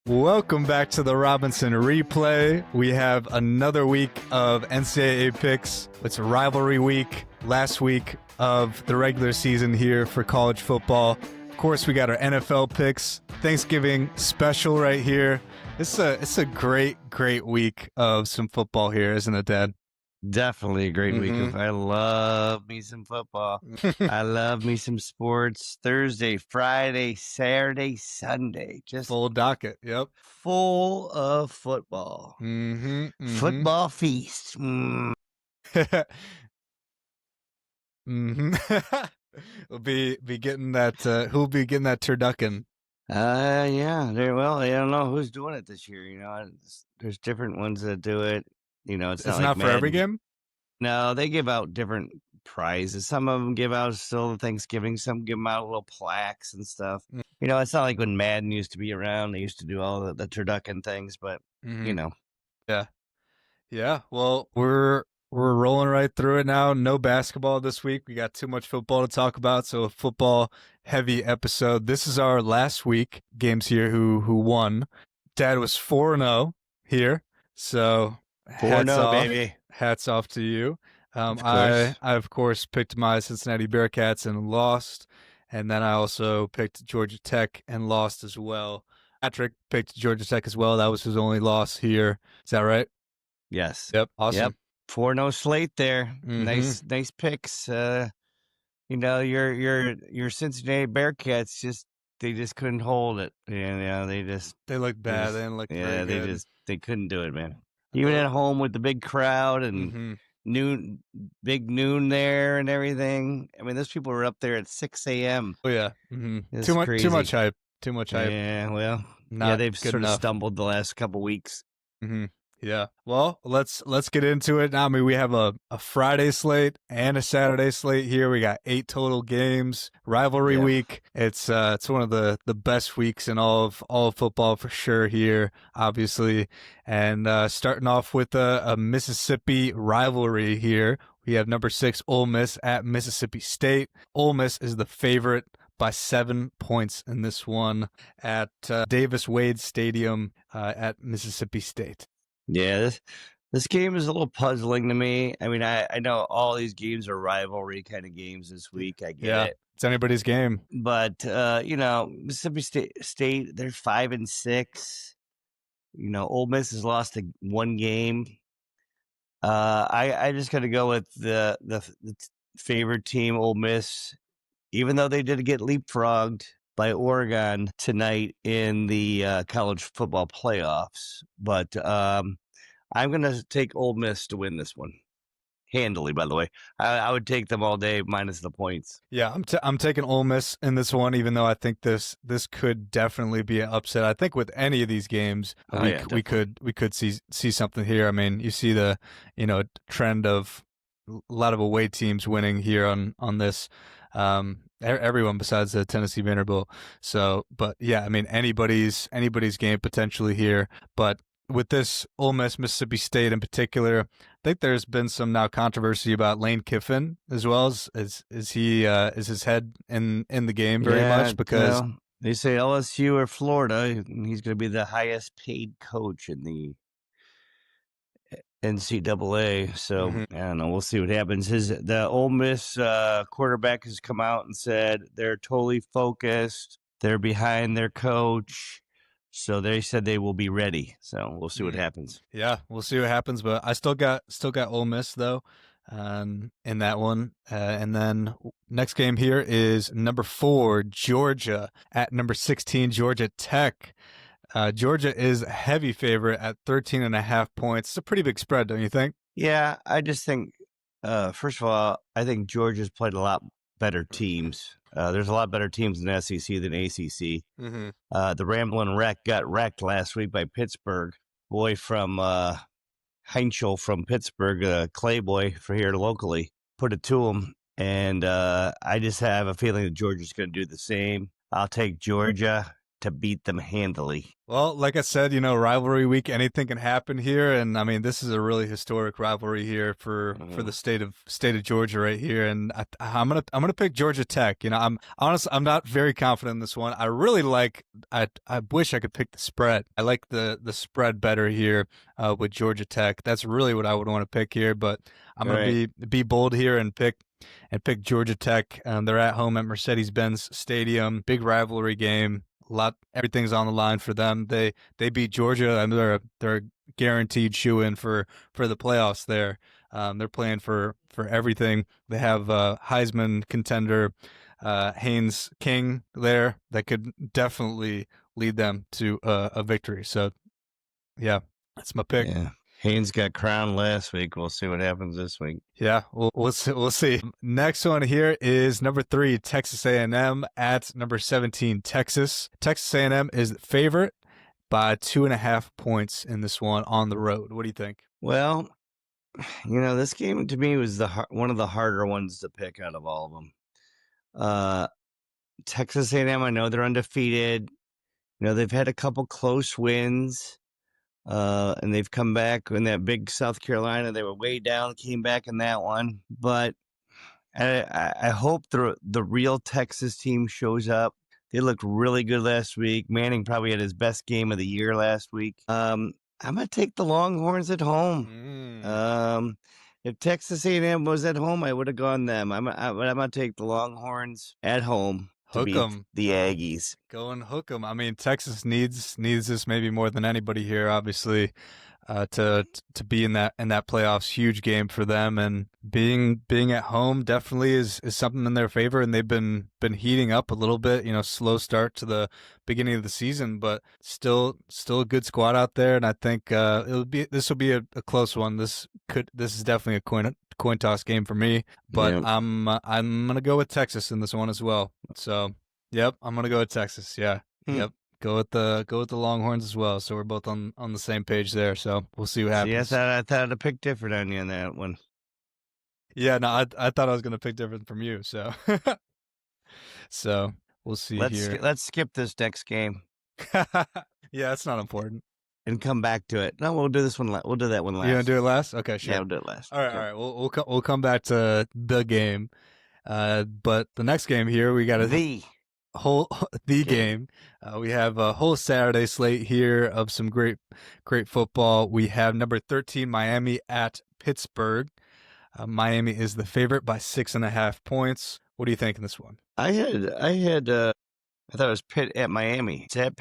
Welcome back to the Robinson Replay. We have another week of NCAA picks. It's rivalry week, last week of the regular season here for college football. Of course, we got our NFL picks. Thanksgiving special right here. It's a great week of some football here, isn't it, Dad? Definitely a great week. I love me some football. I love me some sports. Thursday, Friday, Saturday, Sunday. Just full docket. Yep. Full of football. Football feast. We'll be getting that. Who'll be getting that turducken? Yeah. Well, I don't know who's doing it this year. You know, there's different ones that do it. You know, it's not for every game. No, they give out different prizes. Some of them give out still Thanksgiving. Some give them out little plaques and stuff. You know, it's not like when Madden used to be around. They used to do all the turducken things, but you know. Yeah. Well, we're rolling right through it now. No basketball this week. We got too much football to talk about, so a football heavy episode. This is our last week games here. Who won? Dad was 4-0 here, so 4-0, baby. Hats off to you. I of course picked my Cincinnati Bearcats and lost, and then I also picked Georgia Tech and lost as well. Patrick picked Georgia Tech as well. That was his only loss here. Is that right? Yes. Yep. Awesome. Yep. 4-0 slate there. Nice picks. You know, your Cincinnati Bearcats they just couldn't hold it. Yeah, they looked bad. They didn't look very good. They couldn't do it, man. Even at home with the big crowd and big noon there and everything. I mean, those people were up there at 6 a.m. Oh yeah. Too much hype. Yeah, well, they've sort of stumbled the last couple weeks. Yeah. Well, let's get into it now. I mean, we have a Friday slate and a Saturday slate here. We got 8 total games. Rivalry week. It's one of the best weeks in all of football for sure here, obviously. And starting off with a Mississippi rivalry here. We have number 6 Ole Miss at Mississippi State. Ole Miss is the favorite by 7 points in this one at Davis Wade Stadium at Mississippi State. Yeah, this game is a little puzzling to me. I mean, I know all these games are rivalry kind of games this week. I get it. It's anybody's game. But, you know, Mississippi State, they're 5-6. You know, Ole Miss has lost one game. I just got to go with the favorite team, Ole Miss, even though they did get leapfrogged by Oregon tonight in the college football playoffs. But I'm going to take Ole Miss to win this one. Handily, by the way. I would take them all day minus the points. Yeah, I'm taking Ole Miss in this one, even though I think this could definitely be an upset. I think with any of these games, we could see something here. I mean, you see the trend of a lot of away teams winning here on this. Everyone besides the Tennessee Vanderbilt. So, but yeah, I mean, anybody's game potentially here. But with this Ole Miss, Mississippi State in particular, I think there's been some now controversy about Lane Kiffin as well. Is his head in the game very much? Because they say LSU or Florida, he's going to be the highest paid coach in the NCAA. So I don't know. We'll see what happens. The Ole Miss quarterback has come out and said they're totally focused. They're behind their coach. So they said they will be ready. So we'll see what happens. Yeah, we'll see what happens. But I still got Ole Miss though, in that one. And then next game here is number 4 Georgia at number 16 Georgia Tech. Georgia is a heavy favorite at 13.5 points. It's a pretty big spread, don't you think? Yeah, I just think, first of all, I think Georgia's played a lot better teams. There's a lot better teams in the SEC than ACC. The Ramblin' Wreck got wrecked last week by Pittsburgh. Boy from Heinschel from Pittsburgh, Clayboy for here locally, put it to him. And I just have a feeling that Georgia's going to do the same. I'll take Georgia. to beat them handily. Well, like I said, rivalry week, anything can happen here, and I mean, this is a really historic rivalry here for the state of Georgia right here, and I'm gonna pick Georgia Tech. I'm not very confident in this one. I wish I could pick the spread. I like the spread better here with Georgia Tech. That's really what I would want to pick here, but I'm gonna be bold here and pick Georgia Tech. They're at home at Mercedes-Benz Stadium, big rivalry game. Everything's on the line for them. They beat Georgia, and they're a guaranteed shoe in for the playoffs. They're playing for everything. They have Heisman contender Haynes King there that could definitely lead them to a victory. So yeah, that's my pick. Yeah. Haynes got crowned last week. We'll see what happens this week. Yeah, we'll see. Next one here is number 3, Texas A&M at number 17, Texas. Texas A&M is the favorite by 2.5 points in this one on the road. What do you think? Well, this game to me was one of the harder ones to pick out of all of them. Texas A&M, I know they're undefeated. They've had a couple close wins. And they've come back in that big South Carolina. They were way down, came back in that one. But I hope the real Texas team shows up. They looked really good last week. Manning probably had his best game of the year last week. I'm gonna take the Longhorns at home. If Texas A&M was at home, I would have gone them. I'm gonna take the Longhorns at home. To beat the Aggies. Go and hook them. I mean, Texas needs this maybe more than anybody here, obviously, to be in that playoffs. Huge game for them, and being at home definitely is something in their favor. And they've been heating up a little bit. Slow start to the beginning of the season, but still a good squad out there. And I think this will be a close one. This is definitely a coin toss game for me, but yep. I'm gonna go with Texas in this one as well. So, yep, I'm gonna go with Texas. Yeah, yep, go with the Longhorns as well. So we're both on the same page there. So we'll see what happens. I thought I'd pick different on you on that one. Yeah, no, I thought I was gonna pick different from you. So, so we'll see here. Let's skip this next game. Yeah, it's not important. And come back to it. No, we'll do this one. We'll do that one last. You gonna do it last? Okay, sure. Yeah, we'll do it last. All right, all right. We'll come back to the game. But the next game here, we got the game. We have a whole Saturday slate here of some great football. We have number 13 Miami at Pittsburgh. Miami is the favorite by 6.5 points. What do you think in this one? I thought it was Pitt at Miami. It's at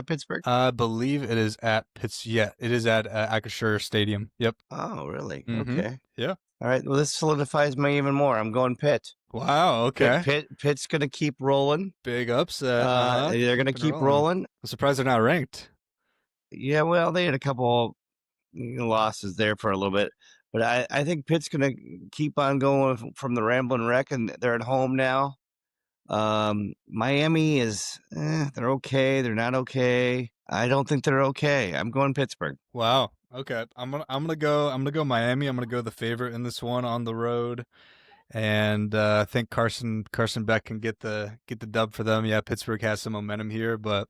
Pittsburgh? I believe it is at Yeah, it is at Acrisure Stadium. Yep. Oh, really? Mm-hmm. Okay. Yeah. All right. Well, this solidifies me even more. I'm going Pitt. Wow. Okay. Pitt's going to keep rolling. Big upset. They're going to keep rolling. I'm surprised they're not ranked. Yeah, well, they had a couple losses there for a little bit. But I think Pitt's going to keep on going from the Ramblin' Wreck, and they're at home now. Miami is they're okay, they're not okay. I don't think they're okay. I'm going Pittsburgh. Wow. Okay. I'm gonna go Miami. I'm gonna go the favorite in this one on the road. And I think Carson Beck can get the dub for them. Yeah, Pittsburgh has some momentum here, but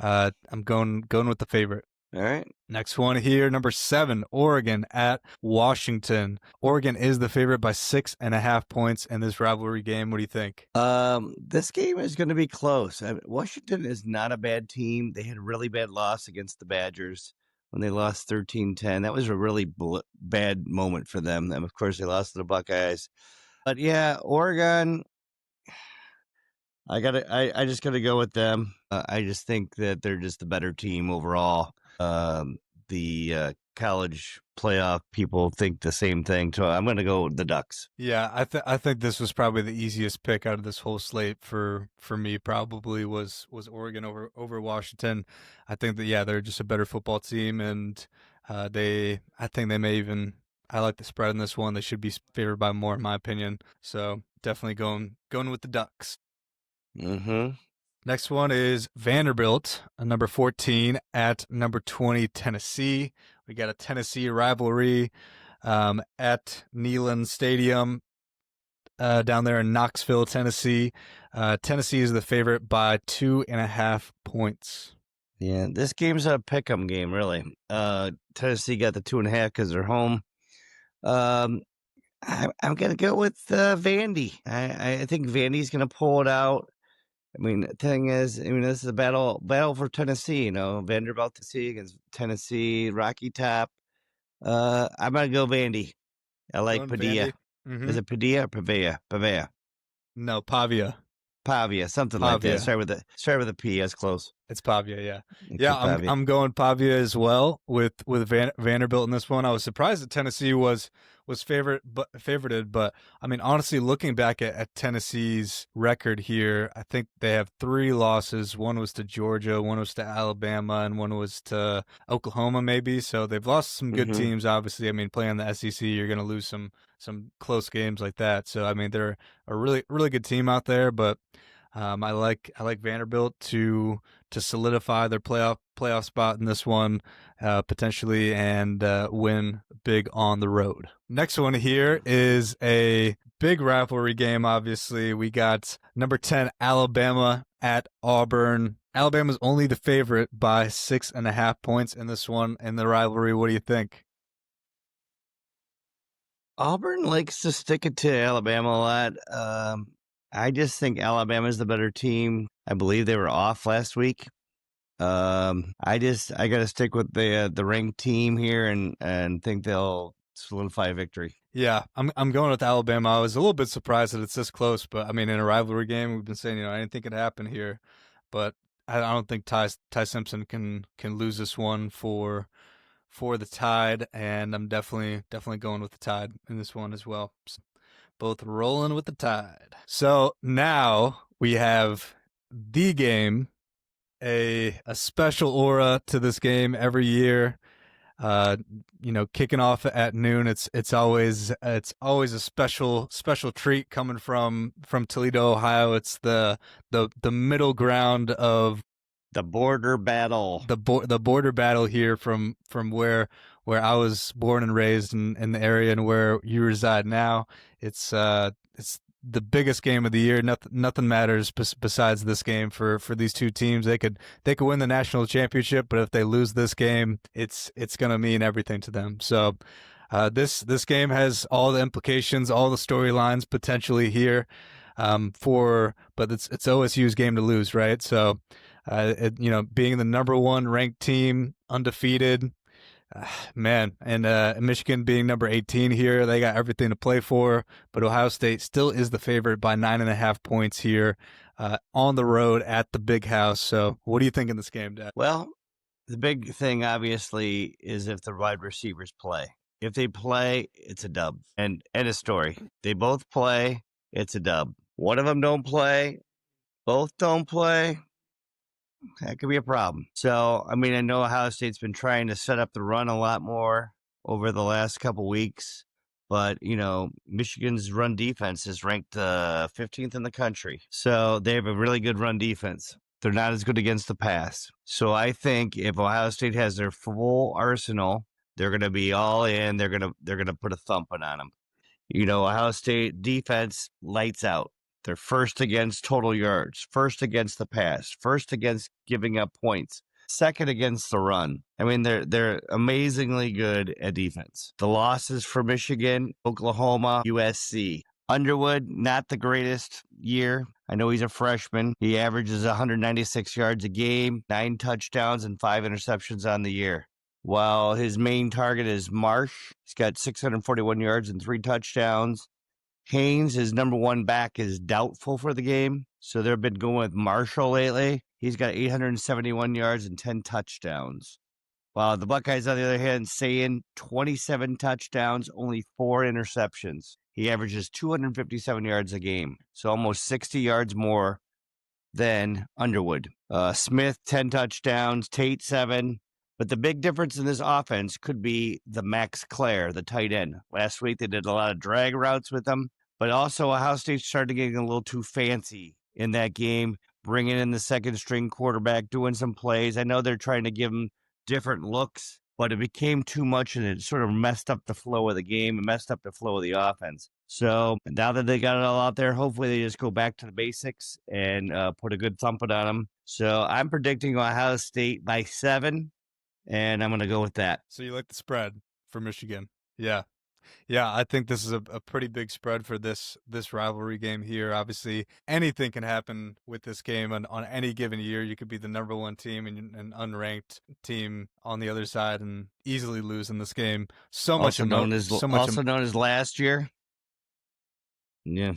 I'm going with the favorite. All right. Next one here, number 7, Oregon at Washington. Oregon is the favorite by 6.5 points in this rivalry game. What do you think? This game is going to be close. Washington is not a bad team. They had a really bad loss against the Badgers when they lost 13-10. That was a really bad moment for them. And of course, they lost to the Buckeyes. But yeah, Oregon, I just got to go with them. I just think that they're just the better team overall. The college playoff people think the same thing, so I'm going to go with the Ducks. Yeah, I think this was probably the easiest pick out of this whole slate for me. Probably was Oregon over Washington. I think that they're just a better football team, and I think they may even. I like the spread in this one. They should be favored by more, in my opinion. So definitely going with the Ducks. Mm-hmm. Next one is Vanderbilt, number 14 at number 20, Tennessee. We got a Tennessee rivalry at Neyland Stadium. down there in Knoxville, Tennessee. Tennessee is the favorite by 2.5 points. Yeah, this game's a pick'em game, really. Tennessee got the 2.5 because they're home. I'm gonna go with Vandy. I think Vandy's gonna pull it out. I mean, the thing is, this is a battle for Tennessee. Vanderbilt Tennessee against Tennessee, Rocky Top. I'm gonna go Vandy. I like Padilla. Mm-hmm. Is it Padilla or Pavia? Pavia. No, Pavia. Pavia, something like that. Start with a P. That's close. It's Pavia, yeah. Okay, Pavia. I'm going Pavia as well with Vanderbilt in this one. I was surprised that Tennessee was favorited, but I mean, honestly, looking back at Tennessee's record here, I think they have 3 losses. One was to Georgia, one was to Alabama, and one was to Oklahoma, maybe. So they've lost some good teams. Obviously, I mean, playing the SEC, you're going to lose some close games like that. So I mean, they're a really good team out there, but. I like Vanderbilt to solidify their playoff spot in this one, potentially, and win big on the road. Next one here is a big rivalry game. Obviously, we got number 10 Alabama at Auburn. Alabama's only the favorite by 6.5 points in this one in the rivalry. What do you think? Auburn likes to stick it to Alabama a lot. I just think Alabama's the better team. I believe they were off last week. I got to stick with the ranked team here and think they'll solidify a victory. Yeah, I'm going with Alabama. I was a little bit surprised that it's this close, but I mean, in a rivalry game, we've been saying, I didn't think it'd happen here, but I don't think Ty Simpson can lose this one for the Tide, and I'm definitely going with the Tide in this one as well. Both rolling with the Tide. So now we have the game, a special aura to this game every year. Kicking off at noon. It's always a special treat coming from Toledo, Ohio. It's the middle ground of the border battle. The border battle here from where I was born and raised in the area and where you reside now. It's the biggest game of the year. Nothing matters besides this game for these two teams. They could win the national championship, but if they lose this game, it's gonna mean everything to them. So this game has all the implications, all the storylines potentially here. But it's OSU's game to lose, right? So being the number 1 ranked team, undefeated, man, and Michigan being number 18 here, they got everything to play for. But Ohio State still is the favorite by 9.5 points here on the road at the Big House. So what do you think in this game, Dad? Well, the big thing, obviously, is if the wide receivers play. If they play, it's a dub. And end of story. They both play, it's a dub. One of them don't play, both don't play. That could be a problem. So, I mean, I know Ohio State's been trying to set up the run a lot more over the last couple weeks, but, Michigan's run defense is ranked 15th in the country. So they have a really good run defense. They're not as good against the pass. So I think if Ohio State has their full arsenal, they're going to be all in. They're going to put a thumping on them. Ohio State defense lights out. They're first against total yards, first against the pass, first against giving up points, second against the run. I mean, they're amazingly good at defense. The losses for Michigan, Oklahoma, USC. Underwood, not the greatest year. I know he's a freshman. He averages 196 yards a game, 9 touchdowns, and 5 interceptions on the year. While his main target is Marsh, he's got 641 yards and 3 touchdowns. Haynes, his number 1 back, is doubtful for the game, so they've been going with Marshall lately. He's got 871 yards and 10 touchdowns. While the Buckeyes, on the other hand, saying 27 touchdowns, only 4 interceptions. He averages 257 yards a game, so almost 60 yards more than Underwood. Smith, 10 touchdowns, Tate, 7. But the big difference in this offense could be the Max Clare, the tight end. Last week, they did a lot of drag routes with him. But also, Ohio State started getting a little too fancy in that game, bringing in the second-string quarterback, doing some plays. I know they're trying to give him different looks, but it became too much, and it sort of messed up the flow of the game and messed up the flow of the offense. So now that they got it all out there, hopefully they just go back to the basics and put a good thumping on them. So I'm predicting Ohio State by 7, and I'm going to go with that. So you like the spread for Michigan? Yeah. Yeah, I think this is a pretty big spread for this rivalry game here. Obviously, anything can happen with this game on any given year. You could be the number one team and an unranked team on the other side and easily lose in this game. Also known as last year. Yeah.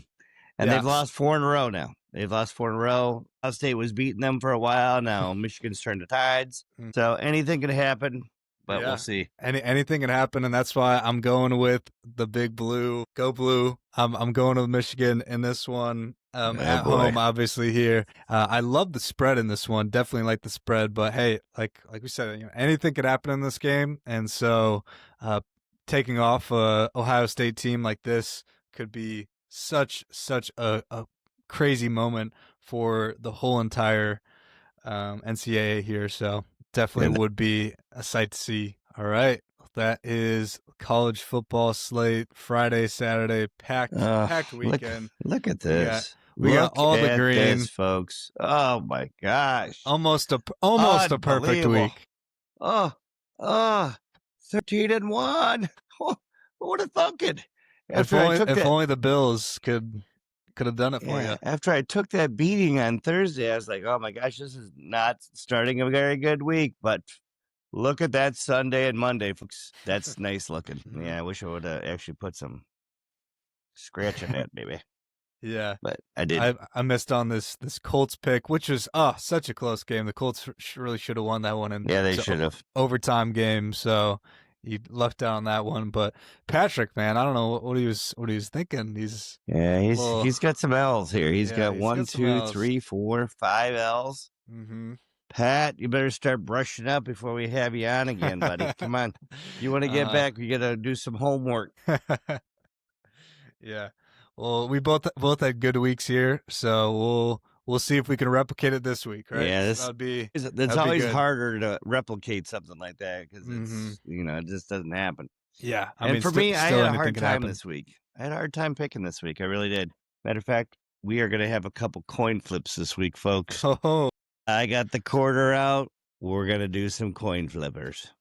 And they've lost 4 in a row now. They've lost 4 in a row. Ohio State was beating them for a while. Now Michigan's turned the tides. So anything could happen, but we'll see. Anything can happen, and that's why I'm going with the Big Blue. Go Blue. I'm going with Michigan in this one. At home, obviously here. I love the spread in this one. Definitely like the spread, but hey, like we said, anything could happen in this game, and so taking off a Ohio State team like this could be such a crazy moment for the whole entire NCAA here. So definitely would be a sight to see. All right. That is college football slate, Friday, Saturday, packed weekend. Look at this. We got all the green, folks. Oh my gosh. Almost a perfect week. 13-1. Who would have thunk it? If only the Bills could have done it for you. After I took that beating on Thursday, I was like, oh my gosh, this is not starting a very good week. But look at that Sunday and Monday, folks. That's nice looking. Yeah, I wish I would have actually put some scratch in that, maybe. Yeah, but I did. I missed on this Colts pick, which was such a close game. The Colts really should have won that one. Yeah, they should have. Overtime game. So he left out on that one. But Patrick, man, I don't know what he was thinking. He's got some L's here. He's got 1, 2, 3, 4, 5 L's. Mm-hmm. Pat, you better start brushing up before we have you on again, buddy. Come on. You want to get back, we got to do some homework. Yeah. Well, we both had good weeks here, so we'll see if we can replicate it this week, right? Yeah, it's always harder to replicate something like that because it's it just doesn't happen. Yeah, I mean, for me, I had a hard time this week. I had a hard time picking this week. I really did. Matter of fact, we are going to have a couple coin flips this week, folks. Oh, I got the quarter out. We're going to do some coin flippers.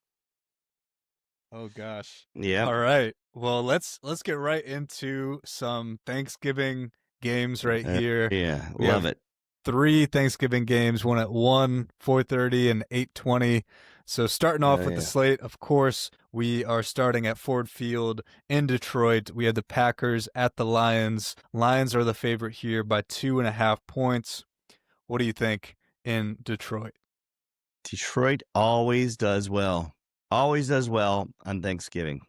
Oh gosh. Yeah. All right. Well, let's get right into some Thanksgiving games right here. Yeah, love it. 3 Thanksgiving games, one at 1, 4:30, and 8:20. So starting off with the slate, of course, we are starting at Ford Field in Detroit. We have the Packers at the Lions. Lions are the favorite here by 2.5 points. What do you think in Detroit? Detroit always does well. Always does well on Thanksgiving.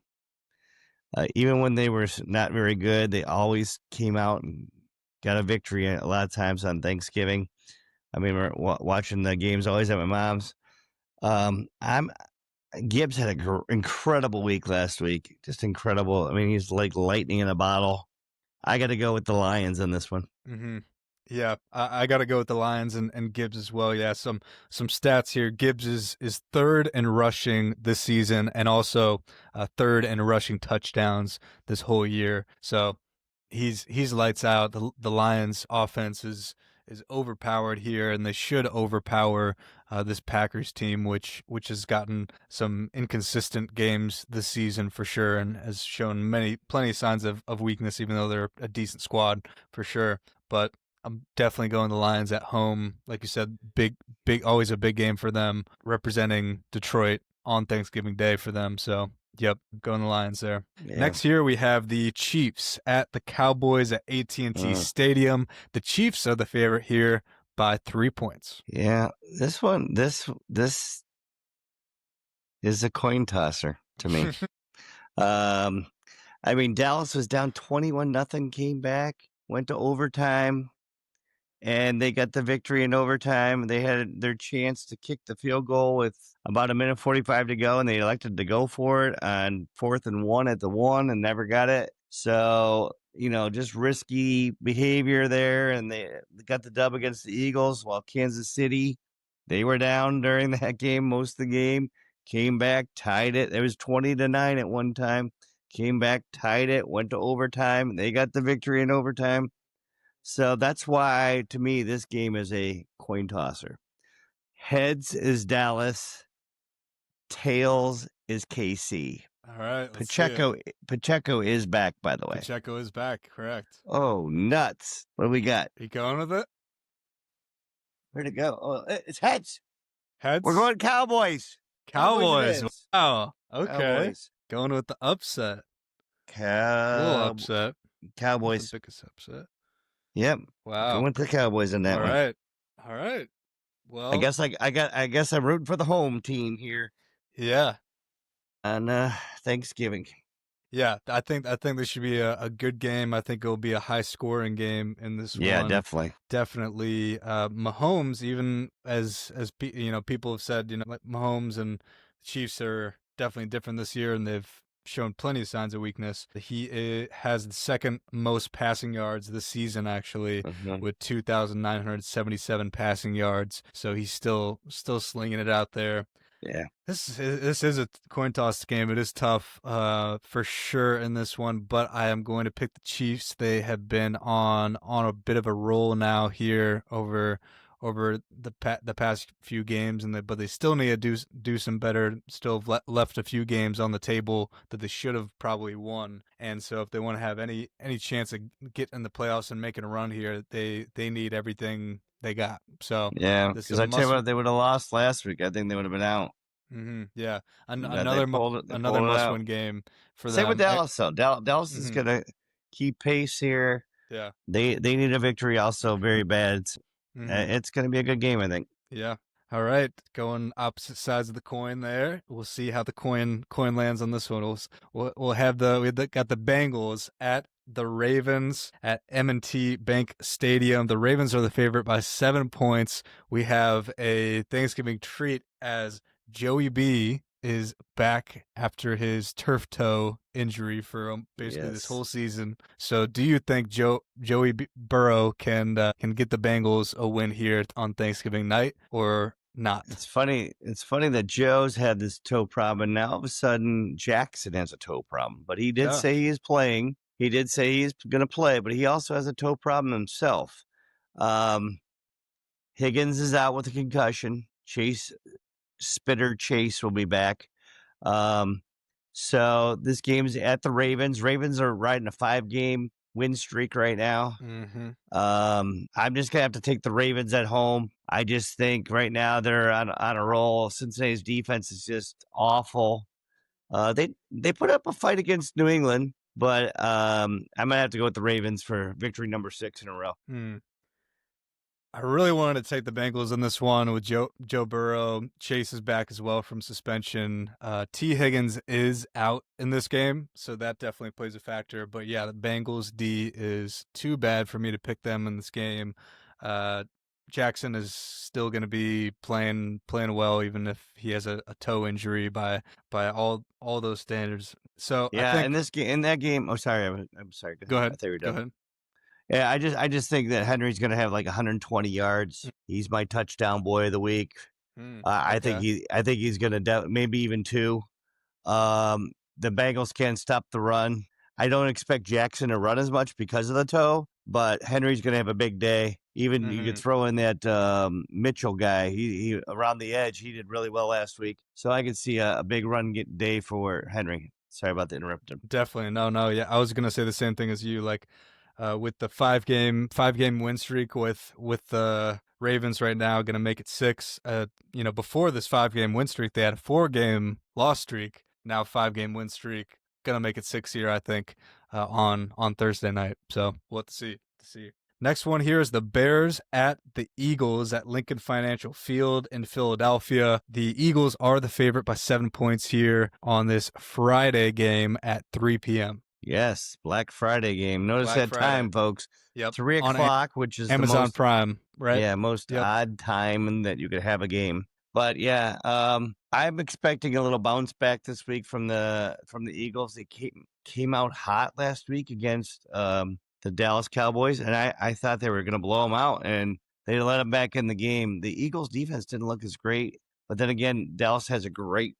Even when they were not very good, they always came out and got a victory a lot of times on Thanksgiving. I mean, we're watching the games always at my mom's. Gibbs had an incredible week last week. Just incredible. I mean, he's like lightning in a bottle. I got to go with the Lions on this one. Mm-hmm. Yeah, I got to go with the Lions and Gibbs as well. Yeah, some stats here. Gibbs is third in rushing this season and also third in rushing touchdowns this whole year. So he's lights out. The Lions offense is overpowered here, and they should overpower this Packers team, which has gotten some inconsistent games this season for sure, and has shown plenty of signs of weakness, even though they're a decent squad for sure. But I'm definitely going the Lions at home. Like you said, big, always a big game for them, representing Detroit on Thanksgiving Day for them. So, yep, going the Lions there. Yeah. Next here we have the Chiefs at the Cowboys at AT&T Stadium. The Chiefs are the favorite here by 3 points. Yeah, this is a coin tosser to me. I mean, Dallas was down 21-0, came back, went to overtime. And they got the victory in overtime. They had their chance to kick the field goal with about 1:45 to go, and they elected to go for it on 4th and 1 at the 1 and never got it. So, just risky behavior there, and they got the dub against the Eagles, while Kansas City, they were down during that game, most of the game, came back, tied it. It was 20-9 at one time, came back, tied it, went to overtime. They got the victory in overtime. So that's why, to me, this game is a coin tosser. Heads is Dallas. Tails is KC. All right, let's see it. Pacheco is back, by the way. Pacheco is back, correct. Oh, nuts. What do we got? You going with it? Where'd it go? Oh, it's heads. Heads? We're going Cowboys. Cowboys. Wow. Okay. Cowboys. Going with the upset. Little upset. Cowboys. The biggest upset. Yep. Wow. Going with the Cowboys in that one. All right. Well, I guess I'm rooting for the home team here. Yeah. On Thanksgiving. Yeah, I think this should be a good game. I think it'll be a high scoring game in this one. Yeah, definitely. Mahomes, even as people have said, like Mahomes and the Chiefs are definitely different this year, and they've shown plenty of signs of weakness. He has the second most passing yards this season, actually, with 2,977 passing yards. So he's still slinging it out there. Yeah, this is a coin toss game. It is tough, for sure in this one. But I am going to pick the Chiefs. They have been on a bit of a roll now here over the past few games, but they still need to do some better. Still have left a few games on the table that they should have probably won. And so if they want to have any chance of getting in the playoffs and making a run here, they need everything they got. So yeah, because I tell you what, they would have lost last week. I think they would have been out. Yeah, another must-win game for them. Same with Dallas, though. Dallas is gonna keep pace here. Yeah, they need a victory also very bad. It's gonna be a good game, I think. Yeah. All right, going opposite sides of the coin there. We'll see how the coin lands on this one. We'll have got the Bengals at the Ravens at M&T Bank Stadium. The Ravens are the favorite by 7 points. We have a Thanksgiving treat as Joey B is back after his turf toe injury for basically this whole season. So, do you think Joey Burrow can get the Bengals a win here on Thanksgiving night or not? It's funny that Joe's had this toe problem, and now all of a sudden Jackson has a toe problem. But he did say he's playing. He did say he's going to play, but he also has a toe problem himself. Higgins is out with a concussion. Chase will be back. So this game's at the Ravens. Ravens are riding a 5-game win streak right now. I'm just gonna have to take the Ravens at home. I just think right now they're on a roll. Cincinnati's defense is just awful. They put up a fight against New England, but I'm gonna have to go with the Ravens for victory number 6 in a row. I really wanted to take the Bengals in this one with Joe Burrow. Chase is back as well from suspension. T. Higgins is out in this game, so that definitely plays a factor. But yeah, the Bengals D is too bad for me to pick them in this game. Jackson is still going to be playing well, even if he has a toe injury by all those standards. So yeah, I think in that game. Oh, sorry, I'm sorry. Go ahead. I thought you were done. Go ahead. Yeah, I just think that Henry's going to have like 120 yards. He's my touchdown boy of the week. I think he's going to maybe even 2. The Bengals can't stop the run. I don't expect Jackson to run as much because of the toe, but Henry's going to have a big day. Even you could throw in that Mitchell guy. He around the edge. He did really well last week, so I could see a big run day for Henry. Sorry about the interruption. Definitely, no, yeah. I was going to say the same thing as you, like. With the 5-game win streak with the Ravens right now, going to make it 6. Before this 5-game win streak, they had a 4-game loss streak. Now 5-game win streak, going to make it 6 here, I think, on Thursday night. So we'll have to see. Next one here is the Bears at the Eagles at Lincoln Financial Field in Philadelphia. The Eagles are the favorite by 7 points here on this Friday game at 3 p.m. Yes, Black Friday game. Notice that time, folks. Yep. 3 o'clock, which is Amazon the most, Prime, right? Yeah, most odd time that you could have a game. But yeah, I'm expecting a little bounce back this week from the Eagles. They came out hot last week against the Dallas Cowboys, and I thought they were going to blow them out, and they let them back in the game. The Eagles defense didn't look as great, but then again, Dallas has a great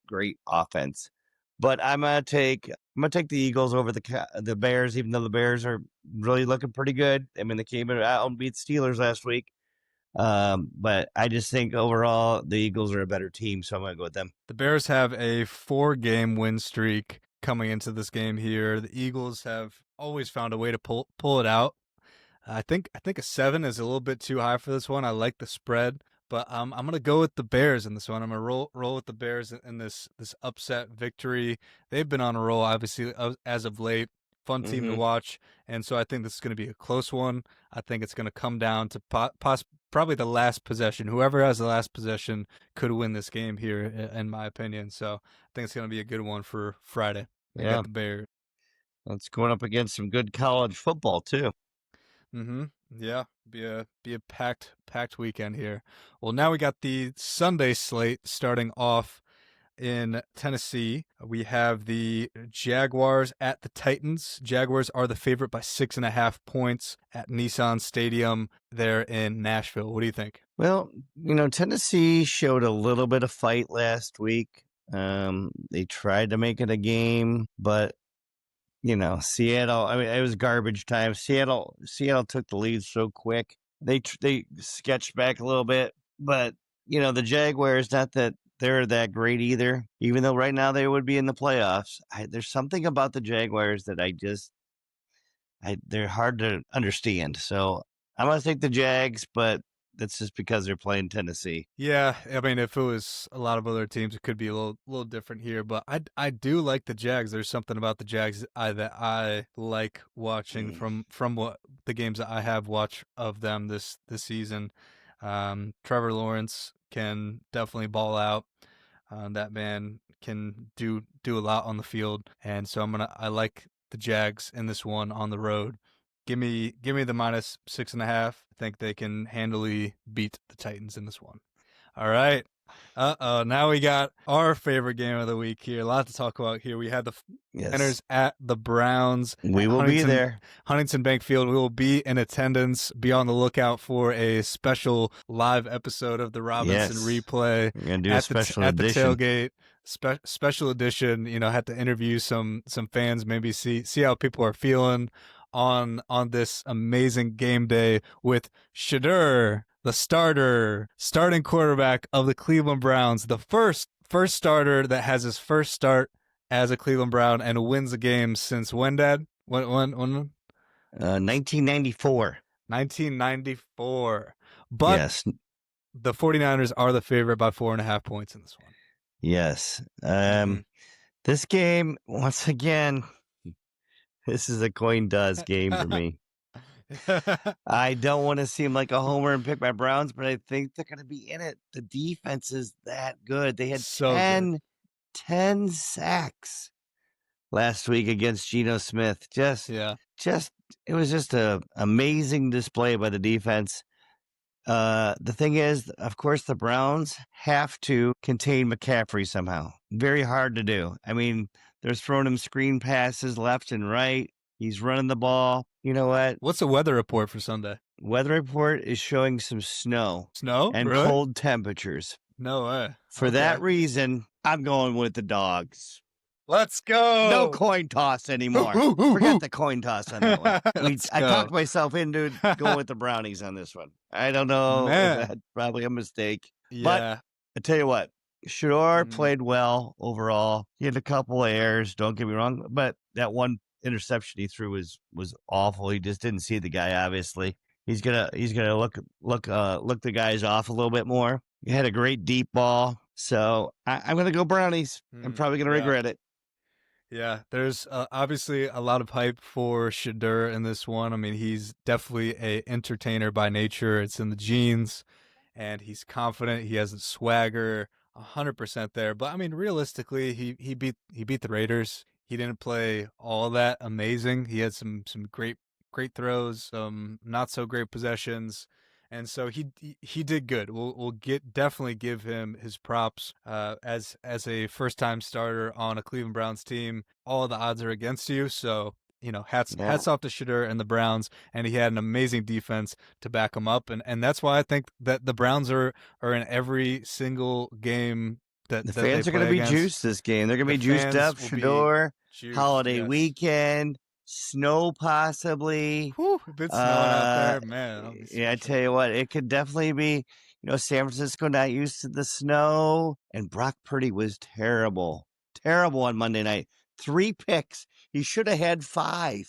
offense. But I'm gonna take the Eagles over the Bears, even though the Bears are really looking pretty good. I mean, they came out and beat Steelers last week. But I just think overall the Eagles are a better team, so I'm gonna go with them. The Bears have a 4-game win streak coming into this game here. The Eagles have always found a way to pull it out. I think a 7 is a little bit too high for this one. I like the spread, but I'm gonna go with the Bears in this one. I'm gonna roll with the Bears in this upset victory. They've been on a roll, obviously, as of late. Fun team to watch, and so I think this is going to be a close one. I think it's going to come down to probably the last possession. Whoever has the last possession could win this game here, in my opinion. So I think it's going to be a good one for Friday. I got the Bears. It's going up against some good college football too. Yeah, be a packed weekend here. Well, now we got the Sunday slate starting off in Tennessee. We have the Jaguars at the Titans. Jaguars are the favorite by 6.5 points at Nissan Stadium there in Nashville. What do you think? Well, Tennessee showed a little bit of fight last week. They tried to make it a game, but Seattle, I mean, it was garbage time. Seattle took the lead so quick. They sketched back a little bit, but the Jaguars, not that they're that great either, even though right now they would be in the playoffs. There's something about the Jaguars that they're hard to understand. So I'm going to take the Jags, but that's just because they're playing Tennessee. Yeah, I mean, if it was a lot of other teams, it could be a little different here. But I do like the Jags. There's something about the Jags that I like watching from what the games that I have watched of them this season. Trevor Lawrence can definitely ball out. That man can do a lot on the field, and so I like the Jags in this one on the road. Give me the minus 6.5. I think they can handily beat the Titans in this one. All right. Now we got our favorite game of the week here. A lot to talk about here. We had the Niners at the Browns. We will be there. Huntington Bank Field. We will be in attendance. Be on the lookout for a special live episode of the Robinson replay. We're gonna do a special edition at the tailgate. Special edition. Had to interview some fans. Maybe see how people are feeling on this amazing game day with Shedeur, the starting quarterback of the Cleveland Browns, the first starter that has his first start as a Cleveland Brown and wins a game since when, Dad? When? 1994. 1994. But yes, the 49ers are the favorite by 4.5 points in this one. Yes. This game, once again, this is a coin toss game for me. I don't want to seem like a homer and pick my Browns, but I think they're going to be in it. The defense is that good. They had 10 sacks last week against Geno Smith. It was just an amazing display by the defense. The thing is, of course, the Browns have to contain McCaffrey somehow. Very hard to do. I mean, they're throwing him screen passes left and right. He's running the ball. You know what? What's the weather report for Sunday? Weather report is showing some snow. Snow? And really? Cold temperatures. No way. For that reason, I'm going with the Dogs. Let's go. No coin toss anymore. Forget the coin toss on that one. I talked myself into going with the Brownies on this one. I don't know. If that's probably a mistake. Yeah. But I tell you what, Shedeur played well overall. He had a couple of errors, don't get me wrong, but that one interception he threw was awful. He just didn't see the guy, obviously. He's gonna look the guys off a little bit more. He had a great deep ball. So I'm gonna go Brownies. I'm probably gonna regret it. Yeah, there's obviously a lot of hype for Shedeur in this one. I mean, he's definitely a entertainer by nature. It's in the genes, and he's confident. He has a swagger, 100% there. But I mean, realistically, he beat the Raiders. He didn't play all that amazing. He had some great throws, some not so great possessions. And so he did good. We'll definitely give him his props as a first time starter on a Cleveland Browns team. All the odds are against you, so hats off to Shedeur and the Browns. And he had an amazing defense to back him up, and that's why I think that the Browns are in every single game that The that they fans are going to play be against. juiced this game. They're going to The be juiced fans up. will be Shador, juiced. holiday Yes. weekend, snow possibly. Whew, if it's snowing out there, man, I'll be Yeah, super I tell chilly. you what, it could definitely be. San Francisco not used to the snow, and Brock Purdy was terrible, terrible on Monday night. 3 picks. He should have had 5.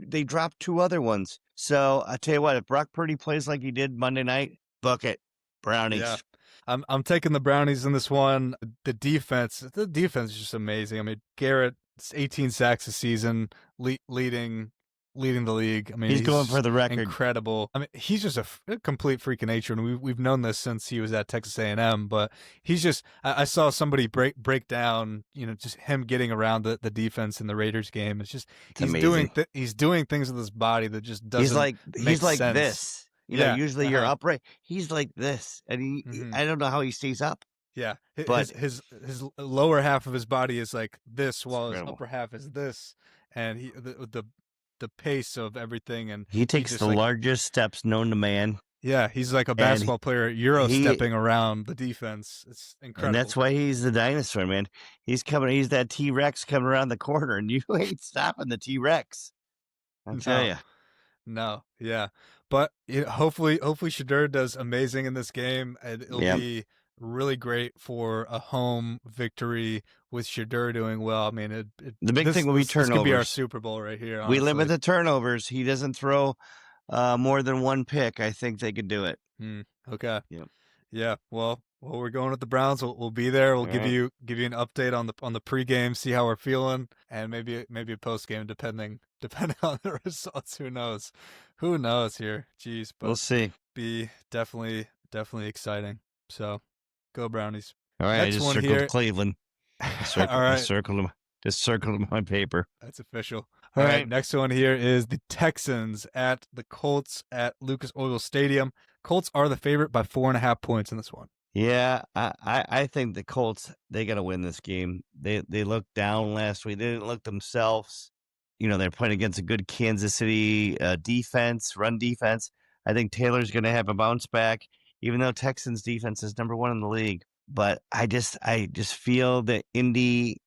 They dropped 2 other ones. So I tell you what, if Brock Purdy plays like he did Monday night, book it, Yeah. Brownies. I'm taking the Brownies in this one. The defense is just amazing. I mean, Garrett, 18 sacks a season, leading the league. I mean, He's he's going for just the record. incredible. I mean, he's just a complete freak of nature, and we've known this since he was at Texas A&M. But he's just I saw somebody break down, just him getting around the defense in the Raiders game. It's just It's amazing. he's doing things with his body that just He's doesn't like make sense. this. Yeah. Usually you're upright. He's like this, and Hmm. I don't know how he stays up, Yeah, but his lower half of his body is like this, it's while his incredible. upper half is this, and the pace of everything, and He he takes just the like, largest steps known to man, yeah, he's like a and basketball player euro he stepping around the defense. It's and that's incredible. why he's the dinosaur, man. He's coming. He's that T-Rex coming around the corner, and you ain't stopping the T-Rex. I tell No, you. no, yeah, but hopefully Shadur does amazing in this game, and it'll Yeah. be really great for a home victory with Shadur doing well. I mean, The big thing will be this could be our turnovers. Super Bowl right here, We limit honestly. the turnovers. He doesn't throw more than 1 pick. I think they could do it. Okay. Yep. Yeah. Well, we're going with the Browns. We'll be there. We'll All give right. you an update on the pregame, see how we're feeling, and maybe a postgame depending on the results. Who knows? Who knows here? Jeez, We'll but see. be definitely exciting. So, go Brownies. All right. I Next just one circled here. Cleveland. All I right. circled him. Just circled him on my paper. That's official. All All right, right. next one here is the Texans at the Colts at Lucas Oil Stadium. Colts are the favorite by 4.5 points in this one. Yeah, I think the Colts, they got to win this game. They looked down last week. They didn't look themselves. They're playing against a good Kansas City defense, run defense. I think Taylor's going to have a bounce back, even though Texans defense is number 1 in the league. But I just feel that Indy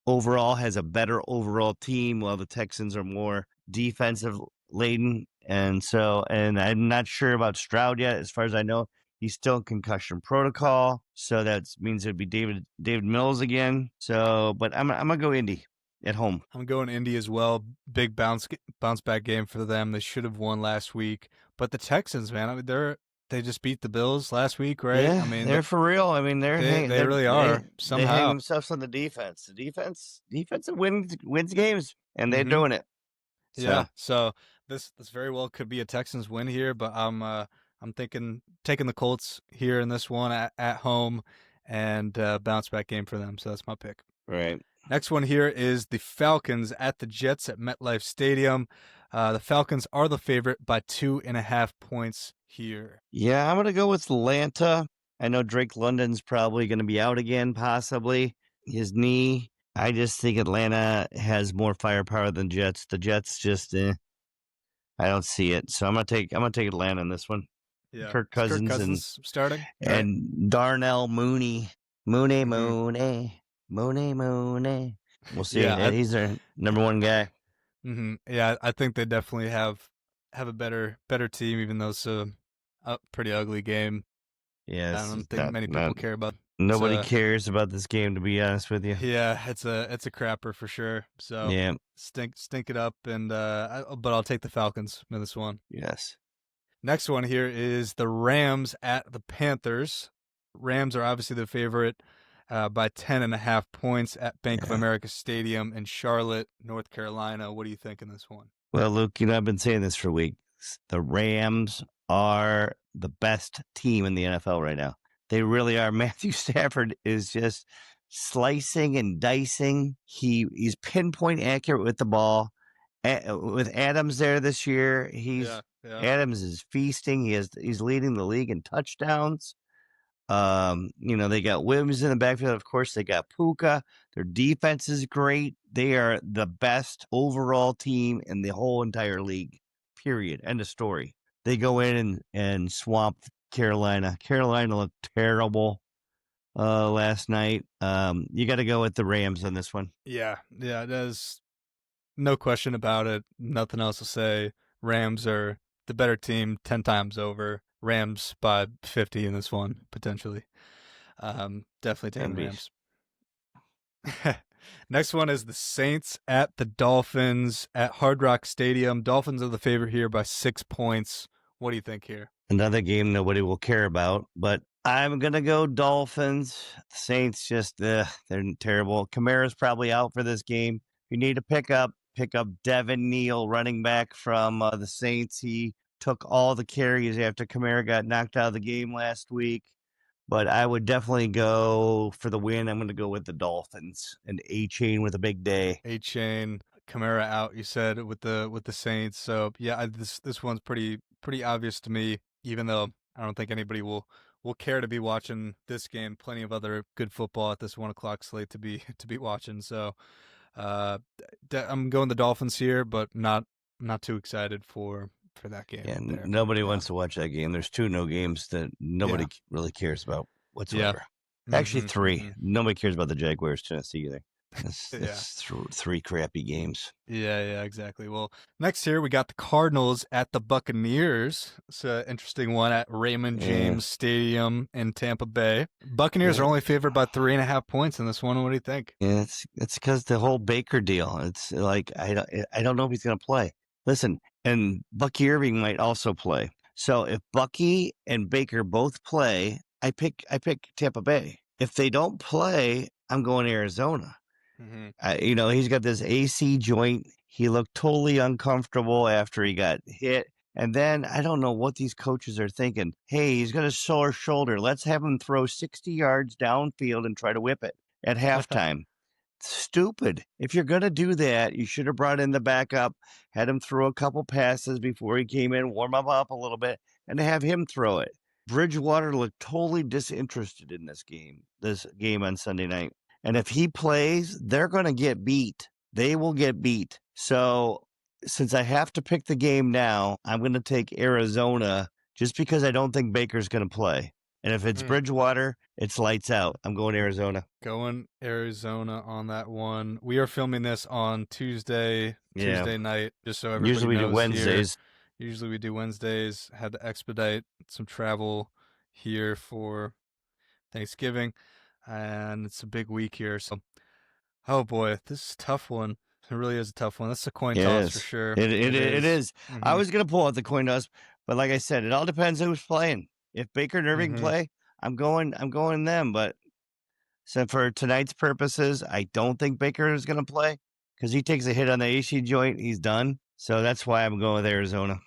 overall has a better overall team, while the Texans are more defensive laden. And I'm not sure about Stroud yet. As far as I know, he's still in concussion protocol, so that means it'd be David Mills again. So, but I'm gonna go Indy at home. I'm going Indy as well. Big bounce back game for them. They should have won last week, but the Texans, man, I mean, they just beat the Bills last week, right? Yeah, I mean, they're for real. I mean, they really are they hang somehow. themselves on the defense. The defense wins games, and they're Mm-hmm. doing it. Yeah. So So this very well could be a Texans win here, but I'm thinking taking the Colts here in this one at home, and bounce back game for them. So that's my pick. right. Next one here is the Falcons at the Jets at MetLife Stadium. The Falcons are the favorite by 2.5 points here. Yeah, I'm gonna go with Atlanta. I know Drake London's probably going to be out again, possibly his knee. I just think Atlanta has more firepower than Jets. The Jets just, I don't see it. So I'm gonna take Atlanta in this one. Yeah. Kirk Is Kirk Cousins Cousins starting? Right. and Darnell Mooney, Mooney, Mm-hmm. Mooney, Mooney, Mooney. We'll see. Yeah. He's their number 1 guy. Yeah. I think they definitely have a better team, even though it's a pretty ugly game. I Yes, don't it's think many people care about. nobody cares about this game, to be honest with you. Yeah, it's a crapper for sure. So Yeah. stink it up, and but I'll take the Falcons in this one. Yes. Next one here is the Rams at the Panthers. Rams are obviously the favorite by 10.5 points at Bank of Yeah. America Stadium in Charlotte, North Carolina. What do you think in this one? Well, Luke, I've been saying this for weeks. The Rams are the best team in the NFL right now. They really are. Matthew Stafford is just slicing and dicing. He's pinpoint accurate with the ball. With Adams there this year, Yeah. Adams is feasting. He's leading the league in touchdowns. They got Williams in the backfield. Of course, they got Puka. Their defense is great. They are the best overall team in the whole entire league. Period. End of story. They go in and swamp Carolina. Carolina looked terrible. last night. You got to go with the Rams on this one. Yeah, there's no question about it. Nothing else to say. Rams are the better team 10 times over. Rams by 50 in this one, potentially. Definitely taking And Rams. Next one is the Saints at the Dolphins at Hard Rock Stadium. Dolphins are the favorite here by 6 points. What do you think here? another game nobody will care about, but I'm going to go Dolphins. The Saints just, they're terrible. Kamara's probably out for this game. If you need to pick up Devin Neal, running back from the Saints. He took all the carries after Kamara got knocked out of the game last week. But I would definitely go for the win. I'm going to go with the Dolphins and A-Chain with a big day. A-Chain, Kamara out. You said with the Saints. So yeah, this one's pretty obvious to me. Even though I don't think anybody will care to be watching this game. Plenty of other good football at this 1 o'clock slate to be watching. So I'm going the Dolphins here, but not too excited for that game. Yeah, nobody wants to watch that game. There's 2 no games that nobody really cares about whatsoever. Yeah. Actually, 3. Nobody cares about the Jaguars, Tennessee either. It's 3 crappy games. Yeah, exactly. Well, next here we got the Cardinals at the Buccaneers. It's an interesting one at Raymond James Stadium in Tampa Bay. Buccaneers are only favored by 3.5 points in this one. What do you think? Yeah, it's because the whole Baker deal. It's like I don't know if he's going to play. Listen, and Bucky Irving might also play. So if Bucky and Baker both play, I pick Tampa Bay. If they don't play, I'm going Arizona. He's got this AC joint. He looked totally uncomfortable after he got hit. And then I don't know what these coaches are thinking. Hey, he's got a sore shoulder. Let's have him throw 60 yards downfield and try to whip it at halftime. Stupid. If you're going to do that, you should have brought in the backup, had him throw a couple passes before he came in, warm him up a little bit, and have him throw it. Bridgewater looked totally disinterested in this game on Sunday night. And if he plays, they're going to get beat. They will get beat. So since I have to pick the game now, I'm going to take Arizona just because I don't think Baker's going to play. And if it's Bridgewater, it's lights out. I'm going Arizona. Going Arizona on that one. We are filming this on Tuesday night, just so everybody Usually we knows do Wednesdays. Usually we do Wednesdays. Had to expedite some travel here for Thanksgiving, and it's a big week here. So, oh boy, this is a tough one. It really is a tough one. That's a coin toss for sure. It is. I was going to pull out the coin toss, but like I said, it all depends who's playing. If Baker and Irving play, I'm going them. But so for tonight's purposes, I don't think Baker is going to play because he takes a hit on the AC joint. He's done. So that's why I'm going with Arizona.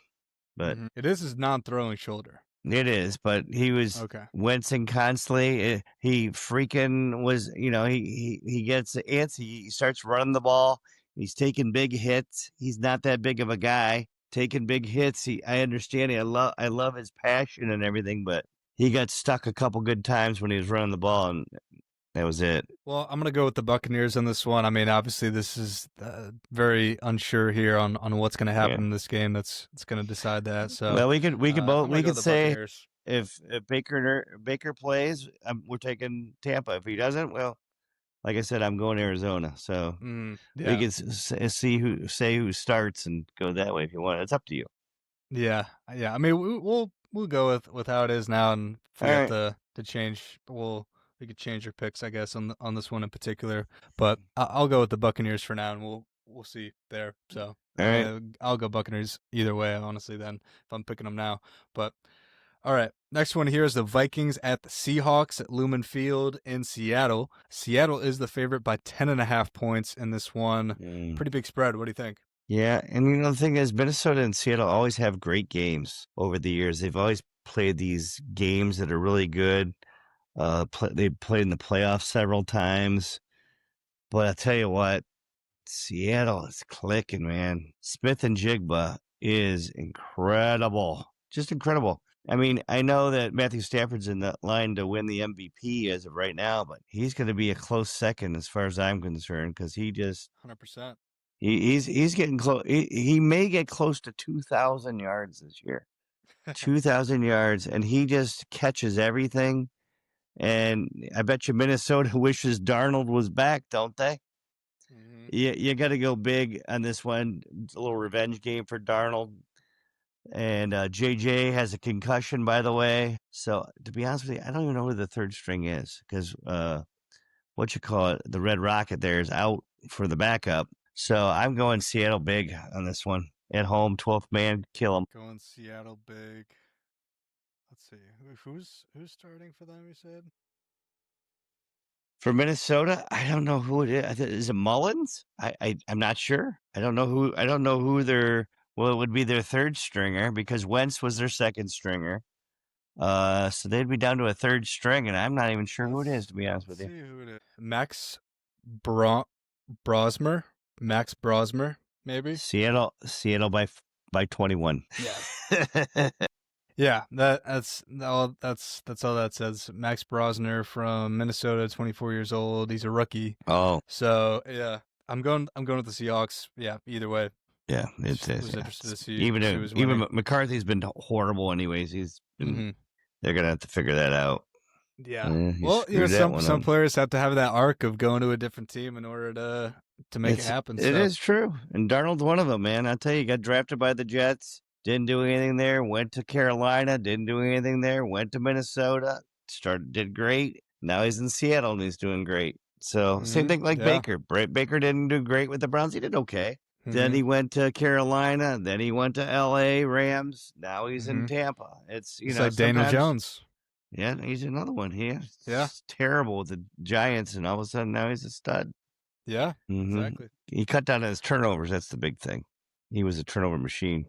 But it is his non-throwing shoulder. It is, but he was wincing constantly. He freaking was, he gets antsy. He starts running the ball. He's taking big hits. He's not that big of a guy. Taking big hits. I understand. I love his passion and everything, but he got stuck a couple good times when he was running the ball, and that was it. Well, I'm going to go with the Buccaneers on this one. I mean, obviously, this is very unsure here on what's going to happen in this game. That's going to decide that. So, well, we could say if Baker plays, we're taking Tampa. If he doesn't, well, like I said, I'm going Arizona. So we can see who starts and go that way if you want. It's up to you. Yeah. I mean, we'll go with how it is now, and if we have to change, we could change your picks, I guess, on this one in particular. But I'll go with the Buccaneers for now, and we'll see there. So I'll go Buccaneers either way, honestly. Then if I'm picking them now, but. All right, next one here is the Vikings at the Seahawks at Lumen Field in Seattle. Seattle is the favorite by 10.5 points in this one. Pretty big spread. What do you think? Yeah, and the thing is, Minnesota and Seattle always have great games over the years. They've always played these games that are really good. They played in the playoffs several times. But I tell you what, Seattle is clicking, man. Smith and Jigba is incredible. Just incredible. I mean, I know that Matthew Stafford's in the line to win the MVP as of right now, but he's going to be a close second as far as I'm concerned because he just 100%. He's getting close. He may get close to 2,000 yards this year. 2,000 yards, and he just catches everything. And I bet you Minnesota wishes Darnold was back, don't they? Mm-hmm. You got to go big on this one. It's a little revenge game for Darnold. And JJ has a concussion, by the way. So to be honest with you, I don't even know who the third string is because the Red Rocket there is out for the backup. So I'm going Seattle big on this one. At home, 12th man, kill them. Going Seattle big. Let's see. Who's starting for them, you said? For Minnesota, I don't know who it is. Is it Mullins? I'm not sure. I don't know who their it would be their third stringer because Wentz was their second stringer. So they'd be down to a third string, and I'm not even sure who it is, to be honest with you. See who it is. Max Brosmer? Max Brosmer, maybe? Seattle by 21. Yeah. Yeah, that's all that says. Max Brosner from Minnesota, 24 years old. He's a rookie. Oh. So, yeah. I'm going with the Seahawks. Yeah, either way. Yeah, it is. Was interested to see even McCarthy's been horrible anyways. He's been they're going to have to figure that out. Yeah. Well, some players have to have that arc of going to a different team in order to make it happen. It is true. And Darnold's one of them, man. I'll tell you, he got drafted by the Jets, didn't do anything there, went to Carolina, didn't do anything there, went to Minnesota, did great. Now he's in Seattle and he's doing great. So same thing like Baker. Baker didn't do great with the Browns. He did okay. Then he went to Carolina. Then he went to L.A. Rams. Now he's in Tampa. It's like Daniel Jones. Yeah, he's another one. He's terrible with the Giants, and all of a sudden now he's a stud. Yeah, exactly. He cut down on his turnovers. That's the big thing. He was a turnover machine.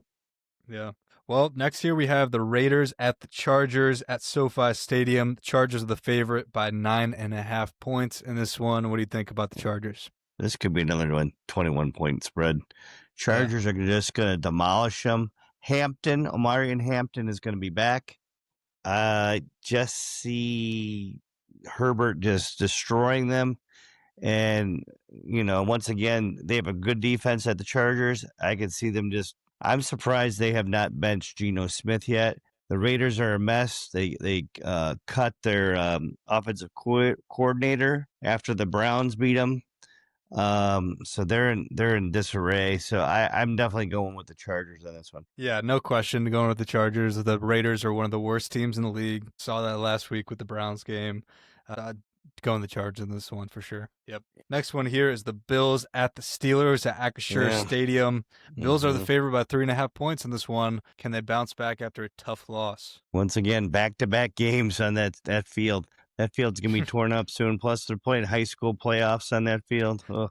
Yeah. Well, next here we have the Raiders at the Chargers at SoFi Stadium. The Chargers are the favorite by 9.5 points in this one. What do you think about the Chargers? This could be another 21-point spread. Chargers are just going to demolish them. Omarion Hampton is going to be back. Just see Herbert just destroying them. And, once again, they have a good defense at the Chargers. I could see them I'm surprised they have not benched Geno Smith yet. The Raiders are a mess. They cut their offensive coordinator after the Browns beat them. So they're in disarray. So I'm definitely going with the Chargers on this one. Yeah, no question going with the Chargers. The Raiders are one of the worst teams in the league. Saw that last week with the Browns game. Going the Chargers in this one for sure. Yep. Next one here is the Bills at the Steelers at Acrisure Stadium. Bills are the favorite by 3.5 points in this one. Can they bounce back after a tough loss? Once again, back-to-back games on that field. That field's going to be torn up soon. Plus, they're playing high school playoffs on that field. Oh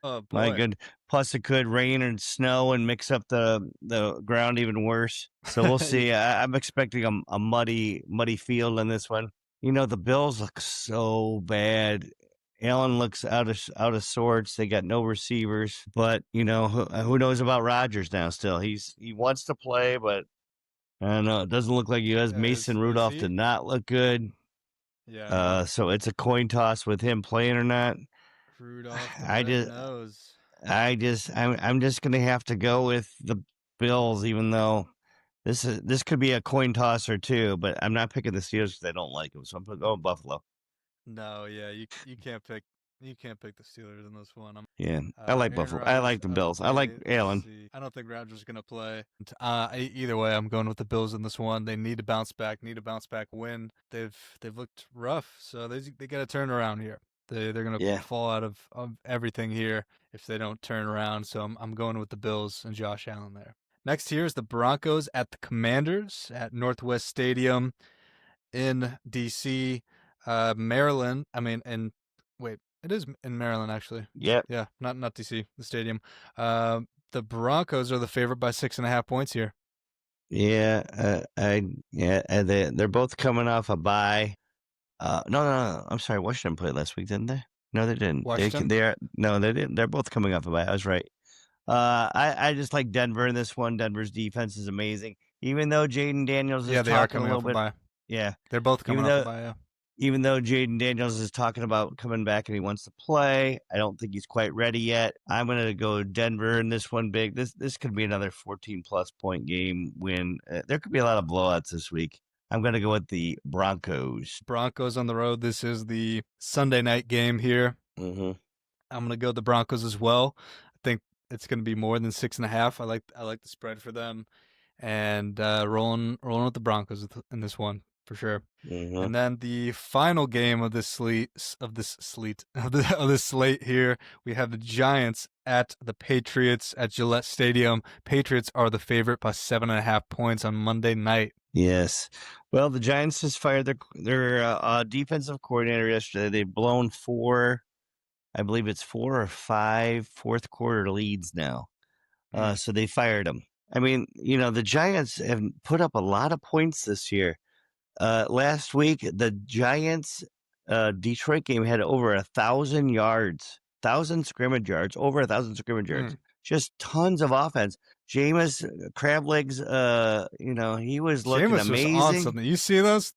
boy. My good. Plus, it could rain and snow and mix up the ground even worse. So we'll see. I'm expecting a muddy field on this one. The Bills look so bad. Allen looks out of sorts. They got no receivers. But, who knows about Rodgers now still? He wants to play, but I don't know. It doesn't look like he does. Mason Rudolph did not look good. Yeah. So it's a coin toss with him playing or not. Rudolph, I'm just gonna have to go with the Bills, even though this could be a coin toss or two. But I'm not picking the Steelers because I don't like them, so I'm going Buffalo. No, yeah, you can't pick the Steelers in this one. I like Buffalo. I like the Bills. I like Allen. I don't think Rodgers is gonna play. Either way, I'm going with the Bills in this one. They need to bounce back. Win. They've looked rough, so they got to turn around here. They're gonna fall out of everything here if they don't turn around. So I'm going with the Bills and Josh Allen there. Next here is the Broncos at the Commanders at Northwest Stadium in DC, Maryland. It is in Maryland actually. Yeah, not DC, the stadium. The Broncos are the favorite by 6.5 points here. Yeah, they're both coming off a bye. No. I'm sorry. Washington played last week, didn't they? No, they didn't. Washington? They didn't. They're both coming off a bye. I was right. I just like Denver in this one. Denver's defense is amazing. Even though Jaden Daniels is talking a little bit. Bye. Yeah, they're both coming off a bye. Yeah. Even though Jaden Daniels is talking about coming back and he wants to play, I don't think he's quite ready yet. I'm going to go Denver in this one big. This could be another 14-plus point game win. There could be a lot of blowouts this week. I'm going to go with the Broncos. Broncos on the road. This is the Sunday night game here. Mm-hmm. I'm going to go with the Broncos as well. I think it's going to be more than 6.5. I like the spread for them, and rolling with the Broncos in this one for sure. Mm-hmm. And then the final game of this slate here, we have the Giants at the Patriots at Gillette Stadium. Patriots are the favorite by 7.5 points on Monday night. Yes. Well, the Giants just fired their defensive coordinator yesterday. They've blown 4 or 5 fourth quarter leads now. So they fired him. I mean, the Giants have put up a lot of points this year. Last week, the Giants Detroit game had over 1,000 yards, 1,000 scrimmage yards, over 1,000 scrimmage yards. Just tons of offense. Jameis Crablegs, he was looking Jameis amazing. Was on something. You see those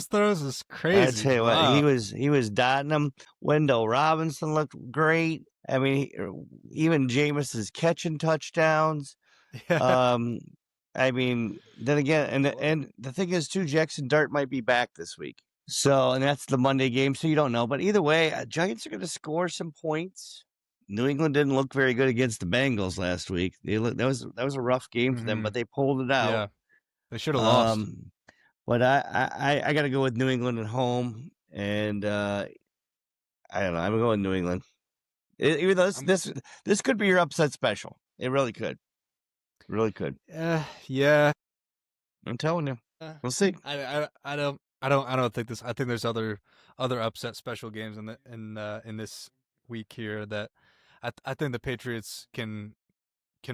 throws? It's crazy. I tell you what, he was dotting them. Wendell Robinson looked great. I mean, even Jameis is catching touchdowns. Yeah. I mean, then again, and the thing is too, Jackson Dart might be back this week. So, and that's the Monday game, so you don't know. But either way, Giants are going to score some points. New England didn't look very good against the Bengals last week. That was a rough game for them, but they pulled it out. Yeah, they should have lost. But I got to go with New England at home, and I don't know. I'm going New England. Even though this could be your upset special, it really could. Really could. Yeah. I'm telling you. We'll see. I don't think this. I think there's other upset special games in this week here that I think the Patriots can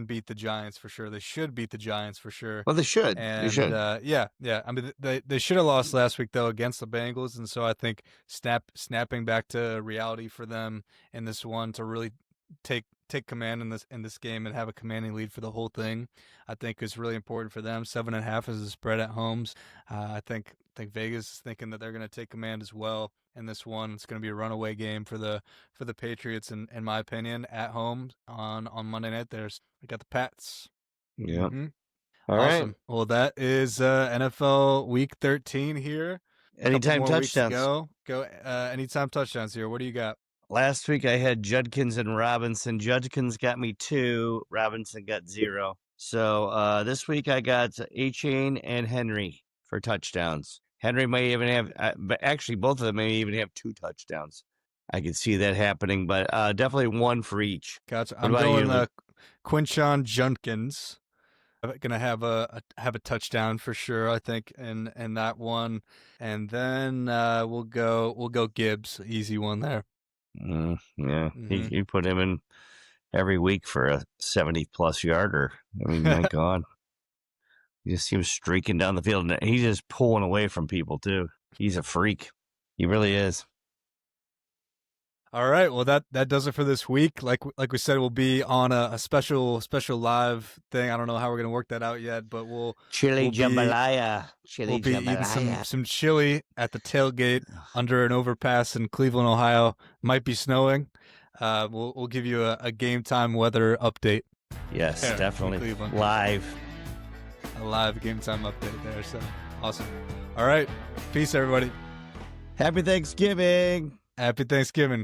beat the Giants for sure. They should beat the Giants for sure. Well, they should. And, they should. Yeah. I mean, they should have lost last week though against the Bengals, and so I think snapping back to reality for them in this one to really take command in this game and have a commanding lead for the whole thing, I think is really important for them. 7.5 is a spread at homes. I think Vegas is thinking that they're going to take command as well in this one. It's going to be a runaway game for the Patriots, in my opinion, at home on Monday night. We got the Pats. Yeah. Mm-hmm. All awesome. Right. Well, that is NFL Week 13 here. Anytime touchdowns. Go anytime touchdowns here. What do you got? Last week I had Judkins and Robinson. Judkins got me 2. Robinson got 0. So this week I got Achane and Henry for touchdowns. Henry may even have, but actually both of them may even have 2 touchdowns. I could see that happening, but definitely 1 for each. Gotcha. I'm going Quinshon Judkins. I'm gonna have a touchdown for sure, I think, in that one, and then we'll go Gibbs, easy one there. Yeah, mm-hmm. You put him in every week for a 70-plus yarder. I mean, my God. He just seems streaking down the field, and he's just pulling away from people, too. He's a freak. He really is. All right, well, that does it for this week. Like we said, we'll be on a special live thing. I don't know how we're going to work that out yet, but we'll jambalaya. We'll be eating some chili at the tailgate under an overpass in Cleveland, Ohio. Might be snowing. We'll give you a game time weather update. Yes, definitely. Live. A live game time update there. So awesome. All right. Peace, everybody. Happy Thanksgiving. Happy Thanksgiving.